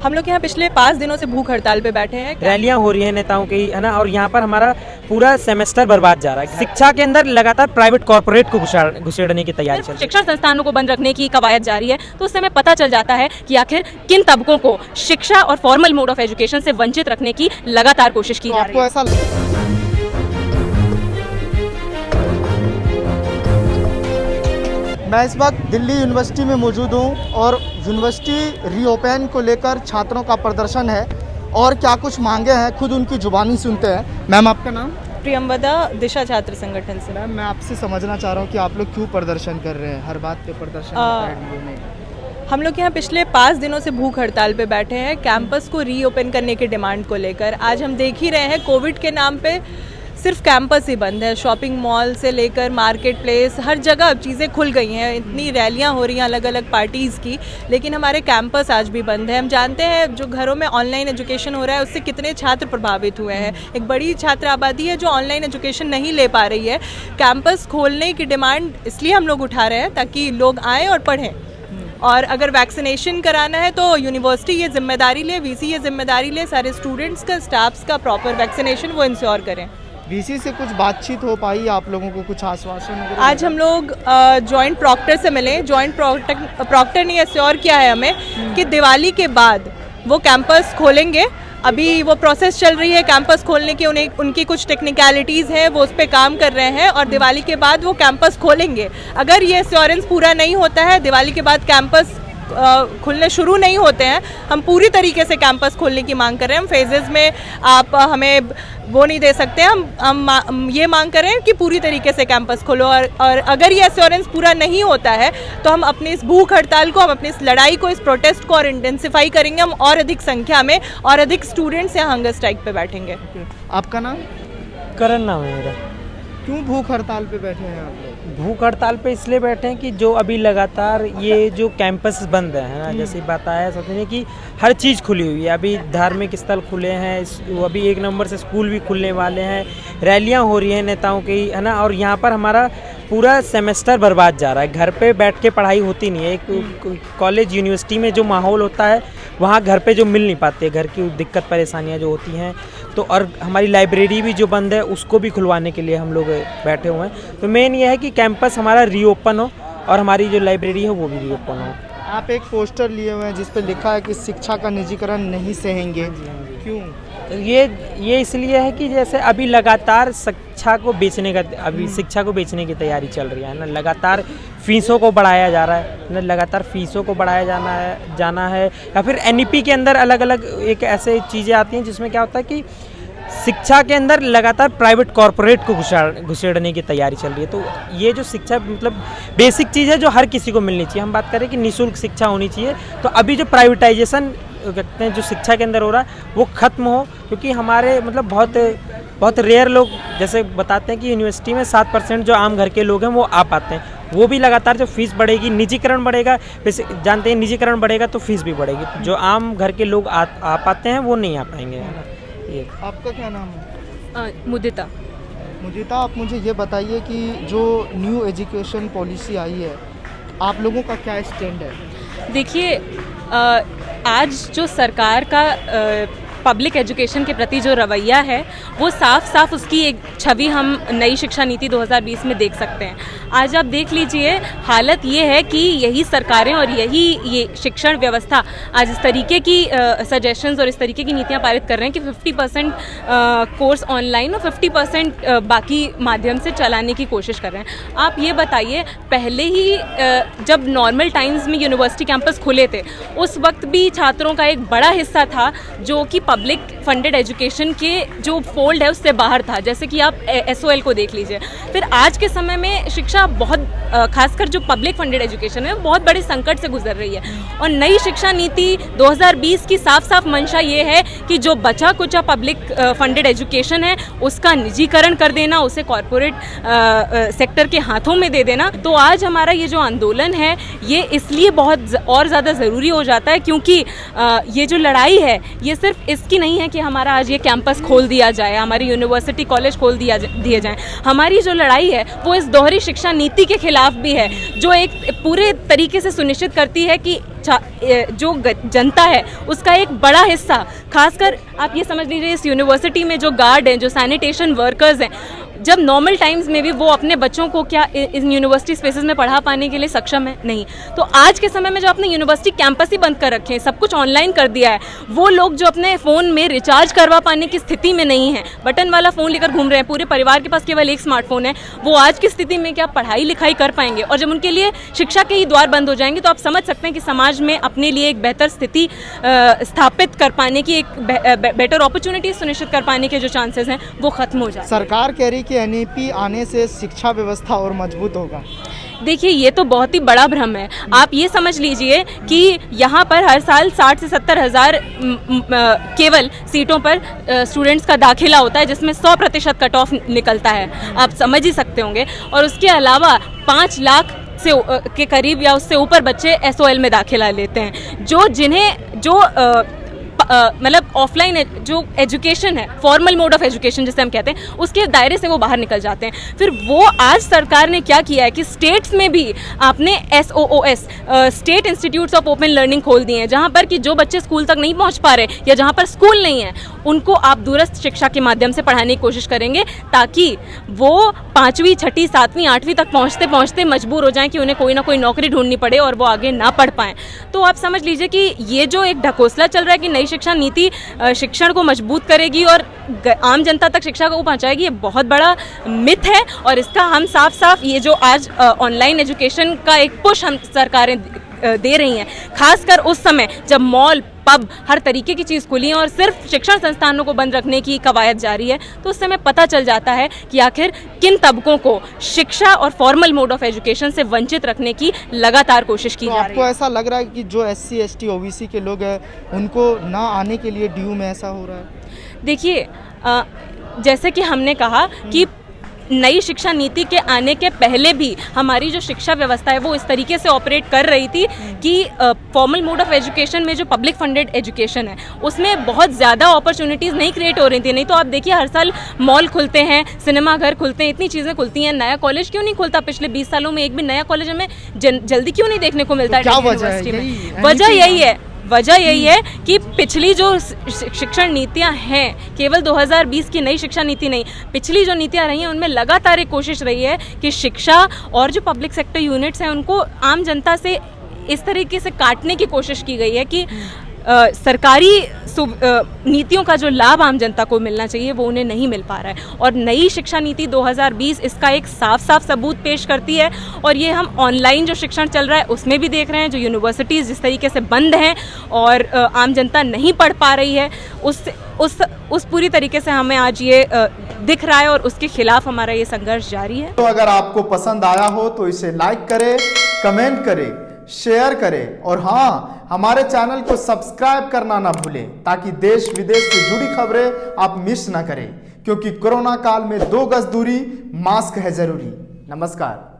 हम लोग यहाँ पिछले 5 दिनों से भूख हड़ताल पे बैठे हैं। रैलियां हो रही हैं नेताओं की, है ना, और यहाँ पर हमारा पूरा सेमेस्टर बर्बाद जा रहा है। शिक्षा के अंदर लगातार प्राइवेट कॉर्पोरेट को घुसेड़ने की तैयारी चल रही है। शिक्षण संस्थानों को बंद रखने की कवायद जारी है, तो उससे हमें पता चल जाता है कि आखिर किन तबकों को शिक्षा और फॉर्मल मोड ऑफ एजुकेशन से वंचित रखने की लगातार कोशिश की जा रही है। मैं इस वक्त दिल्ली यूनिवर्सिटी में मौजूद हूँ और यूनिवर्सिटी रीओपन को लेकर छात्रों का प्रदर्शन है और क्या कुछ मांगे हैं खुद उनकी जुबानी सुनते हैं। मैम, आपका नाम? प्रियंवदा, दिशा छात्र संगठन से। मैम, मैं आपसे समझना चाह रहा हूँ कि आप लोग क्यों प्रदर्शन कर रहे हैं? हर बात पे प्रदर्शन। हम लोग यहाँ पिछले 5 दिनों से भूख हड़ताल पे बैठे हैं कैंपस को रीओपन करने की डिमांड को लेकर। आज हम देख ही रहे हैं कोविड के नाम पे सिर्फ कैंपस ही बंद है। शॉपिंग मॉल से लेकर मार्केट प्लेस हर जगह चीज़ें खुल गई हैं। इतनी रैलियां हो रही हैं अलग अलग पार्टीज़ की, लेकिन हमारे कैंपस आज भी बंद है। हम जानते हैं जो घरों में ऑनलाइन एजुकेशन हो रहा है उससे कितने छात्र प्रभावित हुए हैं। एक बड़ी छात्र आबादी है जो ऑनलाइन एजुकेशन नहीं ले पा रही है। कैंपस खोलने की डिमांड इसलिए हम लोग उठा रहे हैं ताकि लोग आएँ और पढ़ें। और अगर वैक्सीनेशन कराना है तो यूनिवर्सिटी ये जिम्मेदारी ले, वीसी ये जिम्मेदारी ले, सारे स्टूडेंट्स का, स्टाफ्स का प्रॉपर वैक्सीनेशन वो इंश्योर करें। वीसी से कुछ बातचीत हो पाई? आप लोगों को कुछ आश्वासन? आज हम लोग जॉइंट प्रॉक्टर से मिले। जॉइंट प्रॉक्टर ने एश्योर किया है हमें कि दिवाली के बाद वो कैंपस खोलेंगे। अभी वो प्रोसेस चल रही है कैंपस खोलने की, उनकी कुछ टेक्निकलिटीज़ हैं, वो उस पर काम कर रहे हैं और दिवाली के बाद वो कैंपस खोलेंगे। अगर ये एश्योरेंस पूरा नहीं होता है, दिवाली के बाद कैंपस खुलने शुरू नहीं होते हैं, हम पूरी तरीके से कैंपस खोलने की मांग कर रहे हैं। हम फेजेस में आप हमें वो नहीं दे सकते। हम ये मांग कर रहे हैं कि पूरी तरीके से कैंपस खोलो और अगर ये एश्योरेंस पूरा नहीं होता है तो हम अपनी इस भूख हड़ताल को, हम अपनी इस लड़ाई को, इस प्रोटेस्ट को और इंटेंसिफाई करेंगे। हम और अधिक संख्या में और अधिक स्टूडेंट्स यहाँ हंगर स्ट्राइक पे बैठेंगे। आपका नाम? करण नाम है मेरा। क्यों भूख हड़ताल पे बैठे हैं आप लोग? भूख हड़ताल पे इसलिए बैठे हैं कि जो अभी लगातार ये जो कैंपस बंद है ना, जैसे बताया सबने कि हर चीज़ खुली हुई है। अभी धार्मिक स्थल खुले हैं, अभी 1 नंबर से स्कूल भी खुलने वाले हैं। रैलियां हो रही हैं नेताओं की, है ना, और यहाँ पर हमारा पूरा सेमेस्टर बर्बाद जा रहा है। घर पे बैठ के पढ़ाई होती नहीं है। एक कॉलेज यूनिवर्सिटी में जो माहौल होता है वहाँ घर पे जो मिल नहीं पाते, घर की दिक्कत परेशानियाँ जो होती हैं। तो और हमारी लाइब्रेरी भी जो बंद है उसको भी खुलवाने के लिए हम लोग बैठे हुए हैं। तो मेन ये है कि कैंपस हमारा रीओपन हो और हमारी जो लाइब्रेरी है वो भी रीओपन हो। आप एक पोस्टर लिए हुए हैं जिस पे लिखा है कि शिक्षा का निजीकरण नहीं सहेंगे। क्यों? ये इसलिए है कि जैसे अभी लगातार शिक्षा को बेचने की तैयारी चल रही है ना। लगातार फीसों को बढ़ाया जा रहा है ना, लगातार फीसों को बढ़ाया जाना है या फिर एनईपी के अंदर अलग अलग एक ऐसे चीज़ें आती हैं जिसमें क्या होता है कि शिक्षा के अंदर लगातार प्राइवेट कॉर्पोरेट को घुसेड़ने की तैयारी चल रही है। तो ये जो शिक्षा मतलब बेसिक चीज़ है जो हर किसी को मिलनी चाहिए। हम बात करें कि निःशुल्क शिक्षा होनी चाहिए, तो अभी जो प्राइवेटाइजेशन कहते हैं जो शिक्षा के अंदर हो रहा है वो ख़त्म हो। क्योंकि हमारे मतलब बहुत रेयर लोग जैसे बताते हैं कि यूनिवर्सिटी में 7% जो आम घर के लोग हैं वो आ पाते हैं। वो भी लगातार जो फीस बढ़ेगी, निजीकरण बढ़ेगा, वैसे जानते हैं निजीकरण बढ़ेगा तो फीस भी बढ़ेगी। जो आम घर के लोग आ पाते हैं वो नहीं आ पाएंगे। ये आपका क्या नाम है? मुदिता। मुदिता, आप मुझे ये बताइए कि जो न्यू एजुकेशन पॉलिसी आई है आप लोगों का क्या स्टैंड है? देखिए, आज जो सरकार का पब्लिक एजुकेशन के प्रति जो रवैया है वो साफ साफ उसकी एक छवि हम नई शिक्षा नीति 2020 में देख सकते हैं। आज आप देख लीजिए, हालत ये है कि यही सरकारें और ये शिक्षण व्यवस्था आज इस तरीके की सजेशंस और इस तरीके की नीतियां पारित कर रहे हैं कि 50% कोर्स ऑनलाइन और 50% बाकी माध्यम से चलाने की कोशिश कर रहे हैं। आप ये बताइए, पहले ही जब नॉर्मल टाइम्स में यूनिवर्सिटी कैंपस खुले थे उस वक्त भी छात्रों का एक बड़ा हिस्सा था जो कि पब्लिक फंडेड एजुकेशन के जो फोल्ड है उससे बाहर था। जैसे कि आप SOL को देख लीजिए। फिर आज के समय में शिक्षा बहुत खासकर जो पब्लिक फंडेड एजुकेशन है बहुत बड़े संकट से गुजर रही है और नई शिक्षा नीति 2020 की साफ साफ मंशा ये है कि जो बचा कुचा पब्लिक फंडेड एजुकेशन है उसका निजीकरण कर देना, उसे कॉरपोरेट सेक्टर के हाथों में दे देना। तो आज हमारा ये जो आंदोलन है ये इसलिए बहुत और ज़्यादा ज़रूरी हो जाता है क्योंकि ये जो लड़ाई है ये सिर्फ इस इसकी नहीं है कि हमारा आज ये कैंपस खोल दिया जाए, हमारी यूनिवर्सिटी कॉलेज खोल दिए जाएं। हमारी जो लड़ाई है वो इस दोहरी शिक्षा नीति के खिलाफ भी है, जो एक पूरे तरीके से सुनिश्चित करती है कि जो जनता है उसका एक बड़ा हिस्सा, खासकर आप ये समझ लीजिए इस यूनिवर्सिटी में जो गार्ड हैं, जो सैनिटेशन वर्कर्स हैं, जब नॉर्मल टाइम्स में भी वो अपने बच्चों को क्या इन यूनिवर्सिटी स्पेसेस में पढ़ा पाने के लिए सक्षम है नहीं। तो आज के समय में जो अपने यूनिवर्सिटी कैंपस ही बंद कर रखे हैं, सब कुछ ऑनलाइन कर दिया है, वो लोग जो अपने फ़ोन में रिचार्ज करवा पाने की स्थिति में नहीं है, बटन वाला फ़ोन लेकर घूम रहे हैं, पूरे परिवार के पास केवल एक स्मार्टफोन है, वो आज की स्थिति में क्या पढ़ाई लिखाई कर पाएंगे? और जब उनके लिए शिक्षा के ही द्वार बंद हो जाएंगे तो आप समझ सकते हैं कि समाज में अपने लिए एक बेहतर स्थिति स्थापित कर पाने की, एक बेटर अपॉर्चुनिटी सुनिश्चित कर पाने के जो चांसेस हैं वो खत्म हो जाए। सरकार कह रही कि एनईपी आने से शिक्षा व्यवस्था और मजबूत होगा। देखिए, ये तो बहुत ही बड़ा भ्रम है। आप ये समझ लीजिए कि यहाँ पर हर साल 60 से 70 हज़ार केवल सीटों पर स्टूडेंट्स का दाखिला होता है, जिसमें 100% कट ऑफ निकलता है, आप समझ ही सकते होंगे। और उसके अलावा 5 लाख से के करीब या उससे ऊपर बच्चे SOL में दाखिला लेते हैं, जो मतलब ऑफलाइन जो एजुकेशन है, फॉर्मल मोड ऑफ एजुकेशन जिसे हम कहते हैं, उसके दायरे से वो बाहर निकल जाते हैं। फिर वो आज सरकार ने क्या किया है कि स्टेट्स में भी आपने SOOS state institutes of open learning खोल दिए हैं, जहाँ पर कि जो बच्चे स्कूल तक नहीं पहुँच पा रहे या जहाँ पर स्कूल नहीं है, उनको आप दूरस्थ शिक्षा के माध्यम से पढ़ाने की कोशिश करेंगे, ताकि वो 5वीं 6वीं 7वीं 8वीं तक पहुँचते पहुँचते मजबूर हो जाएं कि उन्हें कोई ना कोई नौकरी ढूंढनी पड़े और वो आगे ना पढ़ पाएँ। तो आप समझ लीजिए कि ये जो एक ढकोसला चल रहा है कि नई शिक्षा नीति शिक्षण को मजबूत करेगी और आम जनता तक शिक्षा को पहुंचाएगी, ये बहुत बड़ा मिथ है। और इसका हम साफ साफ ये जो आज ऑनलाइन एजुकेशन का एक पुश हम सरकारें दे रही हैं, खासकर उस समय जब मॉल, पब, हर तरीके की चीज़ खुली है और सिर्फ शिक्षण संस्थानों को बंद रखने की कवायद जारी है, तो उस समय पता चल जाता है कि आखिर किन तबकों को शिक्षा और फॉर्मल मोड ऑफ एजुकेशन से वंचित रखने की लगातार कोशिश की जा रही है। आपको ऐसा लग रहा है कि जो SC ST OBC के लोग हैं उनको ना आने के लिए DU में ऐसा हो रहा है? देखिए, जैसे कि हमने कहा कि नई शिक्षा नीति के आने के पहले भी हमारी जो शिक्षा व्यवस्था है वो इस तरीके से ऑपरेट कर रही थी कि फॉर्मल मोड ऑफ एजुकेशन में जो पब्लिक फंडेड एजुकेशन है उसमें बहुत ज़्यादा अपॉर्चुनिटीज़ नहीं क्रिएट हो रही थी। नहीं तो आप देखिए हर साल मॉल खुलते हैं, सिनेमा घर खुलते हैं, इतनी चीज़ें खुलती हैं, नया कॉलेज क्यों नहीं खुलता? पिछले 20 सालों में एक भी नया कॉलेज हमें जल्दी क्यों नहीं देखने को मिलता है? क्या वजह है? वजह यही है कि पिछली जो शिक्षण नीतियां हैं, केवल 2020 की नई शिक्षा नीति नहीं, पिछली जो नीतियां रही हैं उनमें लगातार एक कोशिश रही है कि शिक्षा और जो पब्लिक सेक्टर यूनिट्स हैं उनको आम जनता से इस तरीके से काटने की कोशिश की गई है कि सरकारी नीतियों का जो लाभ आम जनता को मिलना चाहिए वो उन्हें नहीं मिल पा रहा है। और नई शिक्षा नीति 2020 इसका एक साफ साफ सबूत पेश करती है। और ये हम ऑनलाइन जो शिक्षण चल रहा है उसमें भी देख रहे हैं, जो यूनिवर्सिटीज़ जिस तरीके से बंद हैं और आम जनता नहीं पढ़ पा रही है, उस पूरी तरीके से हमें आज ये दिख रहा है और उसके खिलाफ हमारा ये संघर्ष जारी है। तो अगर आपको पसंद आया हो तो इसे लाइक करें, कमेंट करें, शेयर करें और हाँ, हमारे चैनल को सब्सक्राइब करना ना भूलें ताकि देश विदेश से जुड़ी खबरें आप मिस ना करें, क्योंकि कोरोना काल में 2 गज दूरी, मास्क है जरूरी। नमस्कार।